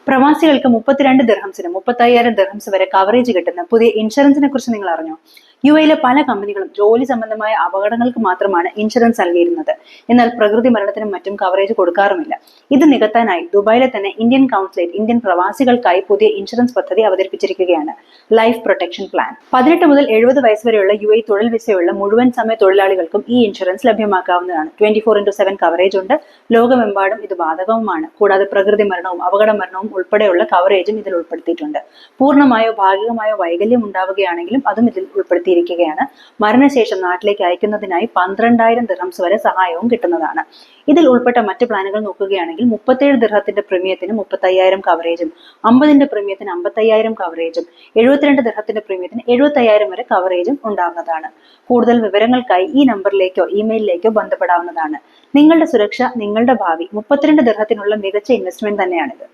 പ്രവാസികൾക്ക് 32 ദിർഹംസിന് 35,000 ദിർഹംസ് വരെ കവറേജ് കിട്ടുന്ന പുതിയ ഇൻഷുറൻസിനെ കുറിച്ച് നിങ്ങൾ അറിഞ്ഞോ? യുഎയിലെ പല കമ്പനികളും ജോലി സംബന്ധമായ അപകടങ്ങൾക്ക് മാത്രമാണ് ഇൻഷുറൻസ് നൽകിയിരുന്നത്. എന്നാൽ പ്രകൃതി മരണത്തിനും മറ്റും കവറേജ് കൊടുക്കാറുമില്ല. ഇത് നികത്താനായി ദുബായിലെ തന്നെ ഇന്ത്യൻ കൗൺസിലേറ്റ് ഇന്ത്യൻ പ്രവാസികൾക്കായി പുതിയ ഇൻഷുറൻസ് പദ്ധതി അവതരിപ്പിച്ചിരിക്കുകയാണ്. Life protection plan. 18 മുതൽ 70 വയസ്സ് വരെയുള്ള യുഎഇ തൊഴിൽ വിസയുള്ള മുഴുവൻ സമയ തൊഴിലാളികൾക്കും ഈ ഇൻഷുറൻസ് ലഭ്യമാക്കാവുന്നതാണ്. 24/7 കവറേജ് ഉണ്ട്. ലോകമെമ്പാടും ഇത് ബാധകവുമാണ്. കൂടാതെ പ്രകൃതി മരണവും അപകട മരണവും ഉൾപ്പെടെയുള്ള കവറേജും ഇതിൽ ഉൾപ്പെടുത്തിയിട്ടുണ്ട്. പൂർണ്ണമായോ ഭാഗികമായോ വൈകല്യം ഉണ്ടാവുകയാണെങ്കിലും അതും ഇതിൽ ഉൾപ്പെടുത്തിയിരിക്കുകയാണ്. മരണശേഷം നാട്ടിലേക്ക് അയക്കുന്നതിനായി 12,000 ദിർഹംസ് വരെ സഹായവും കിട്ടുന്നതാണ്. ഇതിൽ ഉൾപ്പെട്ട മറ്റ് പ്ലാനുകൾ നോക്കുകയാണെങ്കിൽ 37 ദിർഹത്തിന്റെ പ്രീമിയത്തിന് 35,000 കവറേജും 50ന്റെ പ്രീമിയത്തിന് 55,000 കവറേജും 72 ദിർഹത്തിന്റെ പ്രീമിയത്തിന് 75,000 വരെ കവറേജും ഉണ്ടാകുന്നതാണ്. കൂടുതൽ വിവരങ്ങൾക്കായി ഈ നമ്പറിലേക്കോ ഇമെയിലിലേക്കോ ബന്ധപ്പെടാവുന്നതാണ്. നിങ്ങളുടെ സുരക്ഷ, നിങ്ങളുടെ ഭാവി. 32 ദിർഹത്തിനുള്ള മികച്ച ഇൻവെസ്റ്റ്മെന്റ് തന്നെയാണിത്.